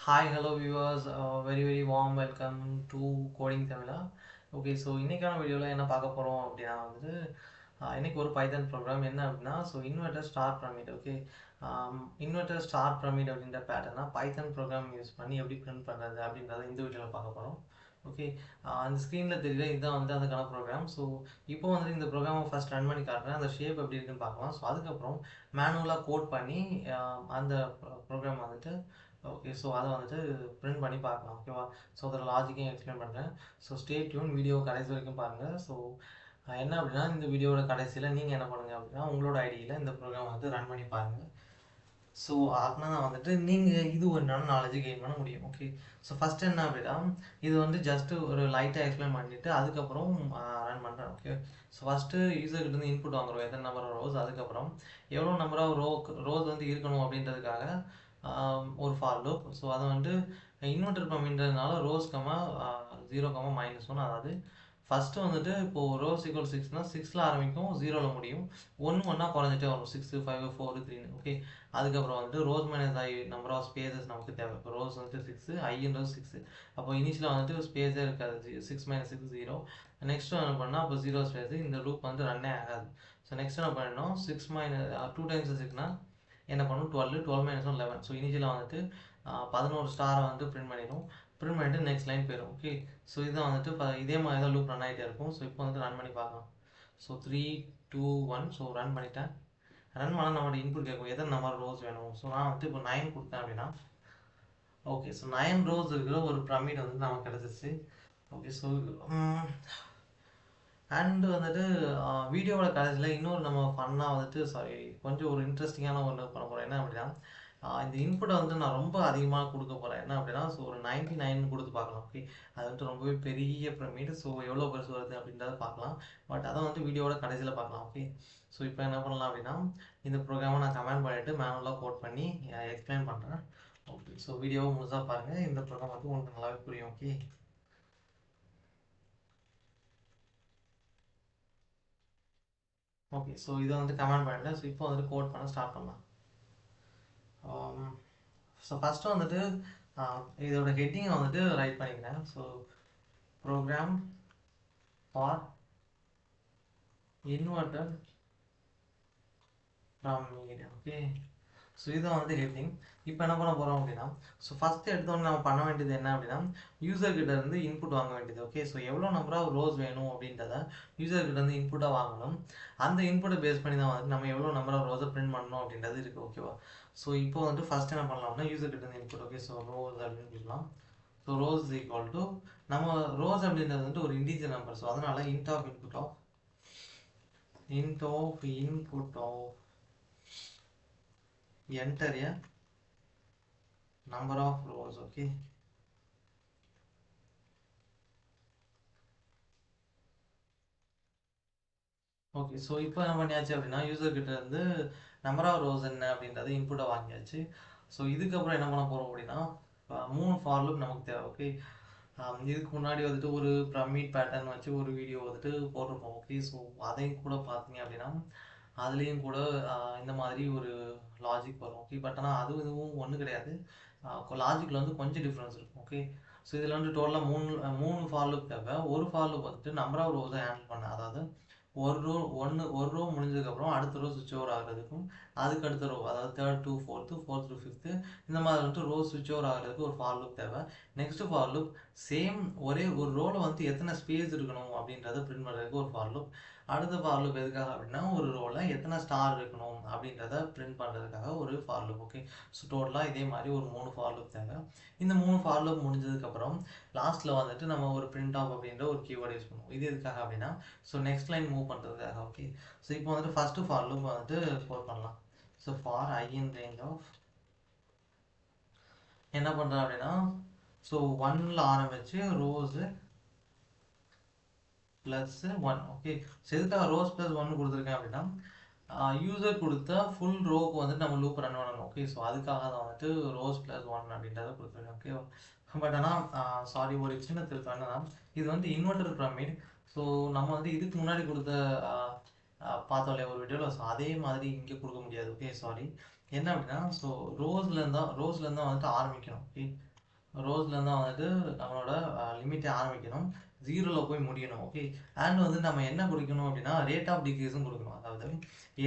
Hi, hello viewers. Very warm welcome to Coding Tamila. Okay so இன்றைக்கான வீடியோவில் என்ன பார்க்க போகிறோம் அப்படின்னா இன்றைக்கி ஒரு பைத்தன் ப்ரோக்ராம் என்ன அப்படின்னா inverter star pyramid okay inverter star pyramid அப்படின்ற பேட்டர்னா பைத்தன் ப்ரோக்ராம் யூஸ் பண்ணி எப்படி பிரிண்ட் பண்ணுறது அப்படின்றத இந்த வீடியோவில் பார்க்க போகிறோம் ஓகே அந்த ஸ்க்ரீனில் தெரியல இதுதான் அதுக்கான ப்ரோக்ராம். ஸோ இப்போ இந்த ப்ரோக்ராமை ஃபஸ்ட் ரன் பண்ணி காட்டுறேன், அந்த ஷேப் எப்படி இருக்குன்னு பார்க்கலாம். ஸோ அதுக்கப்புறம் மேனுவலாக கோட் பண்ணி அந்த ப்ரோக்ராம் ஓகே ஸோ அதை பிரிண்ட் பண்ணி பார்க்கலாம் ஓகேவா. ஸோ அதில் லாஜிக்கையும் எக்ஸ்பிளைன் பண்ணுறேன். ஸோ ஸ்டே டியூன், வீடியோ கடைசி வரைக்கும் பாருங்கள். ஸோ என்ன அப்படின்னா இந்த வீடியோட கடைசியில் நீங்கள் என்ன பண்ணுங்கள் அப்படின்னா உங்களோட ஐடியில் இந்த ப்ரோக்ராம் ரன் பண்ணி பாருங்கள். ஸோ அப்படின்னா நீங்கள் இது ஒரு நல்ல நாலேஜ் கெயின் பண்ண முடியும் ஓகே. ஸோ ஃபஸ்ட்டு என்ன அப்படின்னா இது ஜஸ்ட்டு ஒரு லைட்டாக எக்ஸ்பிளைன் பண்ணிவிட்டு அதுக்கப்புறம் ரன் பண்ணுறேன் ஓகே. ஸோ ஃபஸ்ட்டு யூசர்கிட்ட இன்புட் வாங்குறோம் எத்தனை நம்பர் ஆஃப் ரோஸ், அதுக்கப்புறம் எவ்வளோ நம்பர் ஆஃப் ரோஸ் இருக்கணும் அப்படின்றதுக்காக ஒரு ஃபார் லூப். ஸோ அதை இன்வெர்ட்டர் அப்படின்றதுனால ரோஸ் கமா 0,-1, அதாவது ஃபஸ்ட்டு இப்போது ரோஸ் ஈக்குவல் 6னா 6ல் ஆரம்பிக்கும், 0ல் முடியும், 1 குறைஞ்சிட்டே வரும், 6 5 4 3 ஓகே. அதுக்கப்புறம் rows minus i number of spaces நமக்கு தேவை. இப்போ ரோஸ் 6, ஐன்றது 6, அப்போ இனிஷியலாக ஸ்பேஸே இருக்காது, 6 - 6 0. நெக்ஸ்ட்டு என்ன பண்ணால் அப்போ 0 ஸ்பேஸ், இந்த லூப் ரன்னே ஆகாது. ஸோ நெக்ஸ்ட் என்ன பண்ணணும், 6 - 2 டைம்ஸ் 6னா என்ன பண்ணும், 12, 12 - 1 11. ஸோ இனிஷியலாக 11 ஸ்டாரை பிரிண்ட் பண்ணிடும். பிரிண்ட் பண்ணிட்டு நெக்ஸ்ட் லைன் போயிடும் ஓகே. ஸோ இதுதான் இதே மாதிரி தான் லூப் ரன் ஆகிட்டே இருக்கும். ஸோ இப்போ ரன் பண்ணி பார்க்கலாம். ஸோ 3 2 1. ஸோ ரன் பண்ணிட்டேன். ரன் பண்ணால் நம்மளோட இன்புட் கேட்கும் எத்தனை நம்பர் ரோஸ் வேணும். ஸோ நான் இப்போ 9 கொடுத்தேன் அப்படின்னா ஓகே. ஸோ 9 ரோஸ் இருக்கிற ஒரு பிரமிட் நமக்கு கிடச்சிச்சு ஓகே. ஸோ அண்டு வீடியோவோட கடைசியில் இன்னொரு நம்ம ஃபன்னாக கொஞ்சம் ஒரு இன்ட்ரெஸ்டிங்கான ஒன்று பண்ண போகிறோம். என்ன அப்படின்னா இந்த இன்புட்டை நான் ரொம்ப அதிகமாக கொடுக்க போகிறேன். என்ன அப்படின்னா ஸோ ஒரு 99 கொடுத்து பார்க்கலாம் ஓகே. அது ரொம்பவே பெரிய பிரமிட். ஸோ எவ்வளோ பெருசு வருது அப்படின்றத பார்க்கலாம். பட் அதை வீடியோவோட கடைசியில் பார்க்கலாம் ஓகே. ஸோ இப்போ என்ன பண்ணலாம் அப்படின்னா இந்த ப்ரோக்ராமை நான் கமெண்ட் பண்ணிவிட்டு மேனுவலாக கோட் பண்ணி எக்ஸ்பிளைன் பண்ணுறேன் ஓகே. ஸோ வீடியோவை முழுசாக பாருங்கள், இந்த ப்ரோக்ராம் உங்களுக்கு நல்லாவே புரியும் ஓகே. ஓகே ஸோ இதை கமெண்ட் பண்ணிட்டேன். ஸோ இப்போ கோட் பண்ண ஸ்டார்ட் பண்ணலாம். ஸோ ஃபஸ்ட்டு இதோட ஹெட்டிங்கை ரைட் பண்ணிக்கிறேன். So program for inverted pyramid okay. So இதுதான் ஹெட்டிங். இப்போ என்ன பண்ண போகிறோம் அப்படின்னா ஸோ ஃபஸ்ட்டு எடுத்தோன்னே நம்ம பண்ண வேண்டியது என்ன அப்படின்னா யூசர்கிட்ட இருந்து இன்புட் வாங்க வேண்டியது ஓகே. ஸோ எவ்வளோ நம்பர் ஆஃப் ரோஸ் வேணும் அப்படின்றத யூசர்கிட்ட இருந்து இன்புட்டாக வாங்கணும். அந்த இன்புட்டை பேஸ் பண்ணி தான் நம்ம எவ்வளோ நம்பர் ஆஃப் ரோஸை பிரிண்ட் பண்ணணும் அப்படின்றது இருக்குது ஓகேவா. ஸோ இப்போ ஃபஸ்ட் என்ன பண்ணலாம்னா யூசர்கிட்ட இருந்து இன்புட் ஓகே. ஸோ ரோஸ் அப்படின்னு சொல்லலாம். ஸோ ரோஸ் ஈக்குவல் டு நம்ம ரோஸ் அப்படின்றது ஒரு இன்டீஜர் நம்பர். ஸோ அதனால int of input of enter a number of rows okay. Okay so இப்போ என்ன பண்ணியாச்சு அப்படின்னா யூசர்கிட்ட இருந்து நம்பர் ஆஃப் ரோஸ் என்ன அப்படின்றது இன்புட்டை வாங்கியாச்சு. ஸோ இதுக்கப்புறம் என்ன பண்ண போகிறோம் அப்படின்னா 3 ஃபார் லூப் நமக்கு தேவை ஓகே. இதுக்கு முன்னாடி ஒரு பிரமிட் பேட்டர்ன் வச்சு ஒரு வீடியோ போட்டிருப்போம் ஓகே. ஸோ அதையும் கூட பார்த்தீங்க அப்படின்னா அதுலேயும் கூட இந்த மாதிரி ஒரு லாஜிக் வரும் ஓகே. பட் ஆனால் இதுவும் ஒன்றும் கிடையாது, லாஜிக்கில் கொஞ்சம் டிஃப்ரென்ஸ் இருக்கும் ஓகே. ஸோ இதில் டோட்டலாக மூணு ஃபார் லூப் தேவை. ஒரு ஃபார் லூப் நம்பர் ஆஃப் ரோஸை ஹேண்டில் பண்ண, அதாவது ஒரு ரோ முடிஞ்சதுக்கப்புறம் அடுத்த ரோ சுவிட்ச் ஓவர் ஆகிறதுக்கும் அதுக்கு அடுத்த ரோ, அதாவது 3rd to 4th 4th to 5th இந்த மாதிரி ரோ சுவிட்ச் ஓவர் ஆகிறதுக்கு ஒரு ஃபார் லூப் தேவை. நெக்ஸ்ட் ஃபார் லூப் சேம் ஒரே ஒரு ரோவில் எத்தனை ஸ்பேஸ் இருக்கணும் அப்படின்றத பிரிண்ட் பண்ணுறதுக்கு ஒரு ஃபார் லூப். அடுத்த ஃபார் லூப் எதுக்காக அப்படின்னா ஒரு ரோவில் எத்தனை ஸ்டார் இருக்கணும் அப்படின்றத பிரிண்ட் பண்ணுறதுக்காக ஒரு ஃபார் லூப் ஓகே. ஸோ டோட்டலாக இதே மாதிரி ஒரு 3 ஃபார் லூப் தேவை. இந்த 3 ஃபார் லூப் முடிஞ்சதுக்கப்புறம் லாஸ்ட்டில் நம்ம ஒரு பிரிண்ட் ஆஃப் அப்படின்ற ஒரு கீவேர்டு யூஸ் பண்ணுவோம். இது எதுக்காக அப்படின்னா ஸோ நெக்ஸ்ட் லைன் மூவ் பண்ணுறதுக்காக ஓகே. ஸோ இப்போ ஃபஸ்ட்டு ஃபார் லூப் கோட் பண்ணலாம். So for I in range of என்ன பண்ணுறேன் அப்படின்னா ஸோ 1ல் ஆரம்பிச்சு ரோஸு +1 ஓகே. ஸோ எதுக்காக ரோஸ் +1 கொடுத்துருக்கேன் அப்படின்னா யூசர் கொடுத்த ஃபுல் ரோக்கு நம்ம லூப் ரன் பண்ணணும் ஓகே. ஸோ அதுக்காக தான் ரோஸ் +1 அப்படின்றத கொடுத்துருக்கேன் ஓகே. பட் ஆனால் சாரி ஒரு சின்ன திருத்தம் என்னன்னா இது இன்வெர்ட்டர் பிரமிட். ஸோ நம்ம இதுக்கு முன்னாடி கொடுத்த பார்த்தோம் இல்லையா ஒரு வீடியோவில், ஸோ அதே மாதிரி இங்கே கொடுக்க முடியாது ஓகே. சாரி என்ன அப்படின்னா ஸோ ரோஸ்லேருந்து தான் ஆரம்பிக்கணும் ஓகே. ரோஸ்லேருந்து தான் வந்துட்டு நம்மளோட லிமிட்டை ஆரம்பிக்கணும், ஜீரோவில் போய் முடியணும். ஓகே. அண்ட் வந்து நம்ம என்ன கொடுக்கணும் அப்படின்னா ரேட் ஆஃப் டிக்ரீஸும் கொடுக்கணும். அதாவது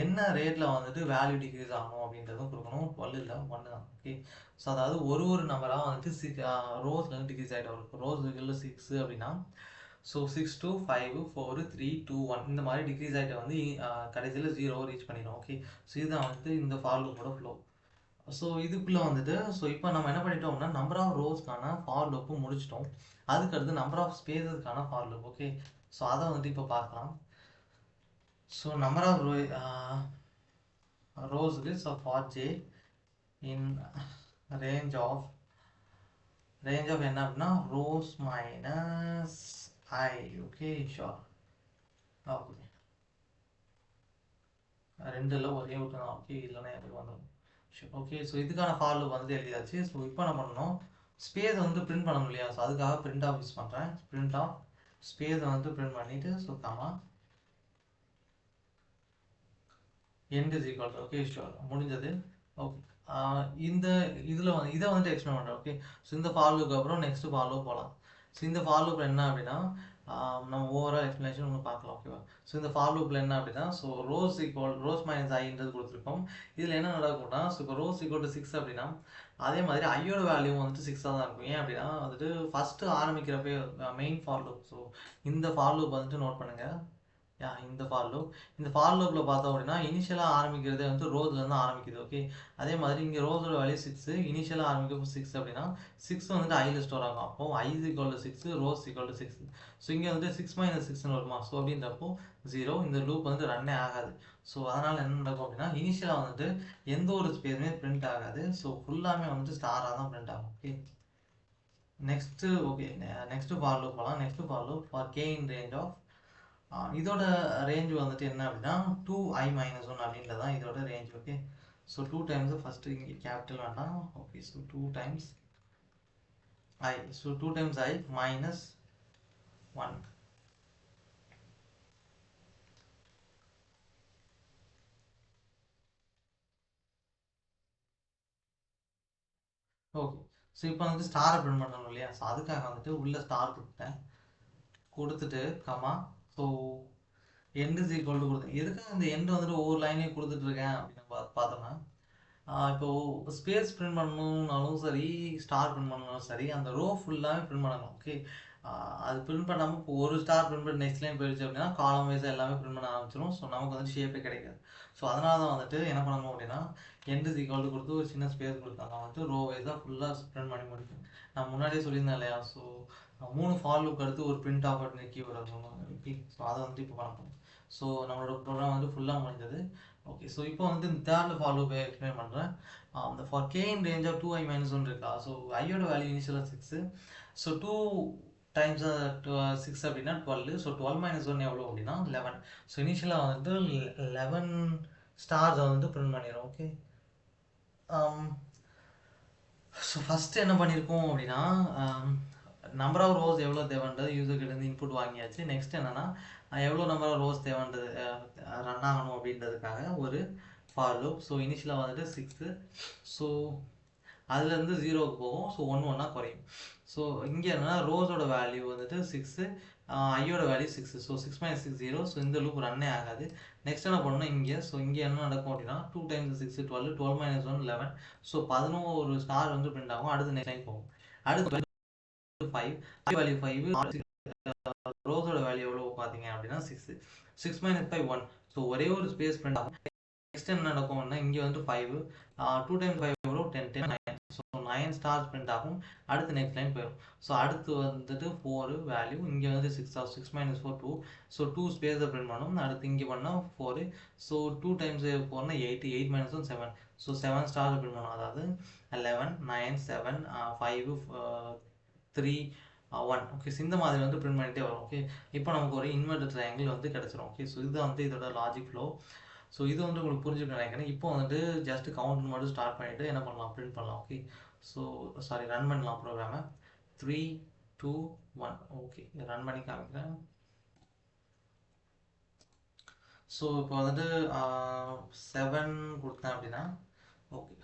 என்ன ரேட்டில் வந்துட்டு வேல்யூ டிக்ரீஸ் ஆகணும் அப்படின்றதும் கொடுக்கணும். 12 இல்லை 1 தான். ஓகே. ஸோ அதாவது ஒரு நம்பராக வந்துட்டு ரோஸ்லேருந்து டிக்ரீஸ் ஆகிட்டு வரும். ரோஸ் இல்லை 6 அப்படின்னா ஸோ 6 2 5 4 3 2 1 இந்த மாதிரி டிக்ரீஸ் ஆகிட்டு வந்து கடைசியில் 0 ரீச் பண்ணிடும். ஓகே. ஸோ இதுதான் வந்துட்டு இந்த ஃபார் லூப்போட ஃப்ளோ. ஸோ இதுக்குள்ளே வந்துட்டு ஸோ இப்போ நம்ம என்ன பண்ணிட்டோம்னா நம்பர் ஆஃப் ரோஸ்க்கான ஃபார் லூப்பு முடிச்சிட்டோம். அதுக்கடுத்து நம்பர் ஆஃப் ஸ்பேஸஸ்க்கான ஃபார் லூப். ஓகே. ஸோ அதை வந்துட்டு இப்போ பார்க்கலாம். ஸோ நம்பர் ஆஃப் ரோஸ்க்கு so for j in range of என்ன அப்படின்னா rows minus i. Okay sure. Okay, ரெண்டில் ஒரே விட்டு தான். ஓகே, இல்லைன்னா எனக்கு வந்துடும். ஓகே. ஸோ இதுக்கான ஃபார் லூப் வந்து எழுதியாச்சு. ஸோ இப்போ என்ன பண்ணணும், ஸ்பேஸ் வந்து பிரிண்ட் பண்ணணும் இல்லையா. ஸோ அதுக்காக பிரிண்ட் ஆஃப் யூஸ் பண்ணுறேன். பிரிண்ட் ஆஃப் ஸ்பேஸை வந்து பிரிண்ட் பண்ணிவிட்டு so comma end is equal to. Okay sure, முடிஞ்சது. ஓகே. இந்த இதில் வந்து இதை வந்துட்டு எக்ஸ்பிளைன் பண்ணுறேன். ஓகே. ஸோ இந்த ஃபார் லூப்க்கு அப்புறம் நெக்ஸ்ட் ஃபார் லூப் போகலாம். ஸோ இந்த ஃபார் லூப் என்ன அப்படின்னா நம்ம ஓவரால் எக்ஸ்பிளேஷன் ஒன்று பார்க்கலாம். ஓகேவா. ஸோ இந்த ஃபார் லூப்பில் என்ன அப்படின்னா ஸோ ரோஸ் மைனஸ் ஐன்றது கொடுத்துருக்கோம். இதில் என்ன நடக்கும்னா ஸோ இப்போ ரோஸ் ஈக்குவல் டு 6 அப்படின்னா அதே மாதிரி ஐயோட வேல்யூ வந்துட்டு 6ஆக தான் இருக்கும். ஏன் அப்படின்னா வந்துட்டு ஃபஸ்ட்டு ஆரம்பிக்கிறப்பே மெயின் ஃபார் லூப். ஸோ இந்த ஃபார் லூப் வந்துட்டு நோட் பண்ணுங்கள். இந்த ஃபார் லூப்பில் பார்த்தோம் அப்படின்னா இனிஷியலாக ஆரம்பிக்கிறதே வந்து ரோஸ்லேருந்து ஆரம்பிக்குது. ஓகே. அதே மாதிரி இங்கே ரோஸோட வேல்யூ 6, இனிஷியலாக ஆரம்பிக்கும் 6 அப்படின்னா 6 வந்துட்டு ஐயில் ஸ்டோர் ஆகும். அப்போ i is equal to 6, rows equal to 6. So இங்கே வந்துட்டு 6 மைனஸ் 6ன்னு வருமா. ஸோ அப்படின்றப்போ 0, இந்த லூப் வந்து ரன்னே ஆகாது. ஸோ அதனால் என்ன நடக்கும் அப்படின்னா இனிஷியலாக வந்துட்டு எந்த ஒரு ஸ்பேஸுமே பிரிண்ட் ஆகாது. ஸோ ஃபுல்லாமே வந்துட்டு ஸ்டாராக தான் பிரிண்ட் ஆகும். ஓகே. நெக்ஸ்ட்டு ஃபார் லூப் போகலாம். Next for loop for k in range of இதோட ரேஞ்ச் வந்துட்டு என்ன அப்படின்னா 2i - 1 அப்படின்றது தான் இதோட range. Okay. So 2 times first இங்கே கேபிட்டல் வேண்டாம். Okay. So 2 times i. So 2 times i minus 1. Okay. So இப்போ வந்து ஸ்டாரை பிரிண்ட் பண்ணணும் இல்லையா. ஸோ அதுக்காக வந்துட்டு உள்ள ஸ்டார் கொடுத்துட்டு comma so end is equal to கொடுத்தேன். எதுக்காக இந்த எண்ட் வந்துட்டு ஒவ்வொரு லைனையும் கொடுத்துட்ருக்கேன் அப்படின்னு பார்த்தோம்னா இப்போது ஸ்பேஸ் பிரிண்ட் பண்ணணும்னாலும் சரி, ஸ்டார் பிரிண்ட் பண்ணணும்னாலும் சரி, அந்த ரோ ஃபுல்லாகவே பிரிண்ட் பண்ணணும். ஓகே. அது பிரிண்ட் பண்ணாமல் இப்போ ஒரு ஸ்டார் பிரிண்ட் பண்ணி நெக்ஸ்ட் லைன் போயிடுச்சு அப்படின்னா காலம் வைஸாக எல்லாமே பிரிண்ட் பண்ண ஆரம்பிச்சிடும். ஸோ நமக்கு வந்து ஷேப்பே கிடைக்காது. ஸோ அதனால தான் வந்துட்டு என்ன பண்ணணும் அப்படின்னா எண்ட் இஸ் ஈக்குவல் டு கொடுத்து ஒரு சின்ன ஸ்பேஸ் கொடுத்தாங்க வந்துட்டு ரோ வைஸாக ஃபுல்லாக பிரிண்ட் பண்ணி முடிக்கும். நான் முன்னாடியே சொல்லியிருந்தேன் இல்லையா. ஸோ 3 ஃபார் லூப் அடுத்து ஒரு பிரிண்ட் ஆஃப் கீவேர்டு வரணும். ஓகே. ஸோ அதை வந்துட்டு இப்போ பண்ண போகிறோம். ஸோ நம்மளோட ப்ரோக்ராம் வந்து ஃபுல்லாக முடிஞ்சது. ஓகே. ஸோ இப்போ வந்து இந்த தேர்ட் ஃபார் லூப்பை எக்ஸ்பிளைன் பண்ணுறேன். இந்த for k in range of 2i - 1 இருக்கா. ஸோ ஐயோட வேல்யூ இனிஷியலாக 6. ஸோ 2 டைம்ஸ் 6 அப்படின்னா 12. ஸோ 12 - 1 எவ்வளோ அப்படின்னா 11. ஸோ இனிஷியலாக வந்துட்டு 11 ஸ்டார்ஸை வந்து பிரிண்ட் பண்ணிடும். ஓகே. ஸோ ஃபஸ்ட்டு என்ன பண்ணியிருக்கோம் அப்படின்னா நம்பர் ஆஃப் ரோஸ் எவ்வளோ தேவைன்றது யூசர்கிட்டேருந்து இன்புட் வாங்கியாச்சு. நெக்ஸ்ட் என்னென்னா எவ்வளோ நம்பர் ஆஃப் ரோஸ் தேவைன்றது ரன் ஆகணும் அப்படின்றதுக்காக ஒரு ஃபார் லூப். ஸோ இனிஷியலாக வந்துட்டு 6. ஸோ அதுலேருந்து 0க்கு போகும். ஸோ 1 1ஆக குறையும். ஸோ இங்கே என்னென்னா ரோஸோட வேல்யூ வந்துட்டு 6, ஐயோட வேல்யூ 6. ஸோ 6 - 6 0. ஸோ இந்த லூப் ரன்னே ஆகாது. நெக்ஸ்ட் என்ன பண்ணணும்னா இங்கே என்ன நடக்கும் அப்படின்னா 2 டைம்ஸ் 6 12, 12 - 1 11. ஸோ 11 ஸ்டார் வந்து பிரிண்ட் ஆகும். அடுத்து நெக்ஸ்ட் லைன் போகும். அடுத்து 5 வேல்யூ 5, ரோஸோட வேல்யூ எவ்வளோ பார்த்தீங்க அப்படின்னா 6. 6 - 5 1. ஸோ ஒரே ஒரு ஸ்பேஸ் பிரிண்ட் ஆகும். நெக்ஸ்ட் என்ன நடக்கும்னா இங்கே வந்து 5, 2 டைம்ஸ் 5 எவ்வளோ 10 10 9. ஸோ 9 ஸ்டார்ஸ் பிரிண்ட் ஆகும். அடுத்து நெக்ஸ்ட் லைன் போயிடும். ஸோ அடுத்து வந்துட்டு 4 வேல்யூ இங்கே வந்து 6 6 - 4 2. ஸோ 2 ஸ்பேஸை பிரிண்ட் பண்ணணும். அடுத்து இங்கே பண்ணால் 4. ஸோ 2 டைம்ஸ் 4னா 8, 8 - 1 7. ஸோ 7 ஸ்டார்ஸ் பிரிண்ட் பண்ணணும். அதாவது 11 9 7 5 3 1. ஓகே. இந்த மாதிரி வந்து பிரிண்ட் பண்ணிகிட்டே வரும். ஓகே. இப்போ நமக்கு ஒரு இன்வெர்டட் ட்ரையாங்கிள் வந்து கிடச்சிரும். ஓகே. ஸோ இதுதான் வந்து இதோட லாஜிக் ஃப்ளோ. ஸோ இது வந்து உங்களுக்கு புரிஞ்சுக்க நினைக்கிறேன். இப்போ வந்துட்டு ஜஸ்ட் கவுண்ட் மட்டும் ஸ்டார்ட் பண்ணிவிட்டு என்ன பண்ணலாம், பிரிண்ட் பண்ணலாம். ஓகே. ஸோ ரன் பண்ணலாம் ப்ரோக்ராமை. 3 2 1. ஓகே. ரன் பண்ணி காமிக்கிறேன். ஸோ இப்போ வந்துட்டு 7 கொடுத்தேன் அப்படின்னா ஓகே.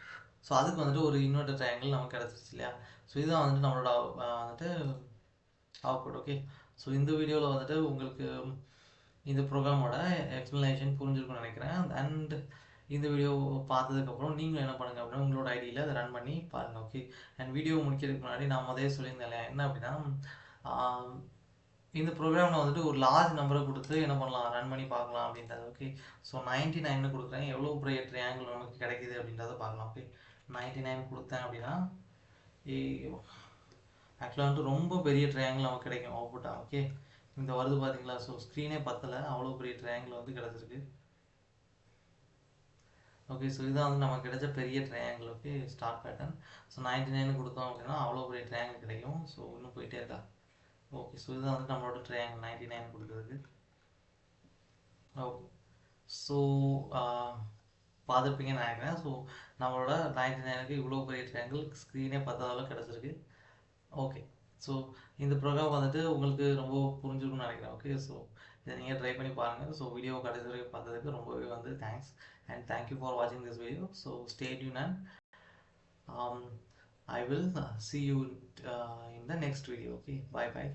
ஸோ அதுக்கு வந்துட்டு ஒரு இன்வெர்டர் ட்ரையாங்கிள் நமக்கு கிடச்சிருச்சு இல்லையா. ஸோ இதுதான் வந்துட்டு நம்மளோட வந்துட்டு அவுட்புட். ஓகே, ஸோ இந்த வீடியோவில் வந்துட்டு உங்களுக்கு இந்த ப்ரோக்ராமோட எக்ஸ்ப்ளனேஷன் புரிஞ்சிருக்கும்னு நினைக்கிறேன். அண்ட் இந்த வீடியோ பார்த்ததுக்கப்புறம் நீங்களும் என்ன பண்ணுங்கள் அப்படின்னா உங்களோட ஐடியில் அதை ரன் பண்ணி பாருங்கள். ஓகே, அண்ட் வீடியோ முடிக்கிறதுக்கு முன்னாடி நான் முதலே சொல்லியிருந்தேன் இல்லையா, என்ன அப்படின்னா இந்த ப்ரோக்ராமில் வந்துட்டு ஒரு லார்ஜ் நம்பரை கொடுத்து என்ன பண்ணலாம், ரன் பண்ணி பார்க்கலாம் அப்படின்றது. ஓகே, ஸோ 99 கொடுக்குறேன், எவ்வளோ பெரிய ட்ரையாங்கிள் நமக்கு கிடைக்குது அப்படின்றத பார்க்கலாம். ஓகே, 99 கொடுத்தேன் அப்படின்னா ஆக்சுவலாக வந்துட்டு ரொம்ப பெரிய ட்ரையாங்கிள் நமக்கு கிடைக்கும் அவுட்புட்டாக. ஓகே, இந்த வருது பார்த்தீங்களா. ஸோ ஸ்க்ரீனே பத்தலை, அவ்வளோ பெரிய ட்ரையாங்கிள் வந்து கிடச்சிருக்கு. ஓகே, ஸோ இதுதான் வந்து நமக்கு கிடைச்ச பெரிய triangle. Okay, star pattern. So 99 கொடுத்தோம் அப்படின்னா அவ்வளோ பெரிய ட்ரையாங்கிள் கிடைக்கும். ஸோ இன்னும் போயிட்டே இருக்கா. ஓகே, ஸோ இதுதான் வந்து நம்மளோட ட்ரையாங்கிள் 99 கொடுக்குறது. ஓகே, ஸோ பார்த்துருப்பீங்கன்னு நினைக்கிறேன். ஸோ நம்மளோட 99க்கு இவ்வளோ பெரிய ட்ரையாங்கிள் ஸ்க்ரீனே பத்தாதளவு கிடச்சிருக்கு. ஓகே, ஸோ இந்த ப்ரோக்ராம் வந்துட்டு உங்களுக்கு ரொம்ப புரிஞ்சிருக்கும்னு நினைக்கிறேன். ஓகே, ஸோ இதை நீங்கள் ட்ரை பண்ணி பாருங்கள். ஸோ வீடியோ கடைசி வரைக்கும் பார்த்ததுக்கு ரொம்பவே வந்து தேங்க்ஸ் அண்ட் தேங்க்யூ ஃபார் வாட்சிங் this video. So stay tune and I will see you in the next video. Okay, bye bye.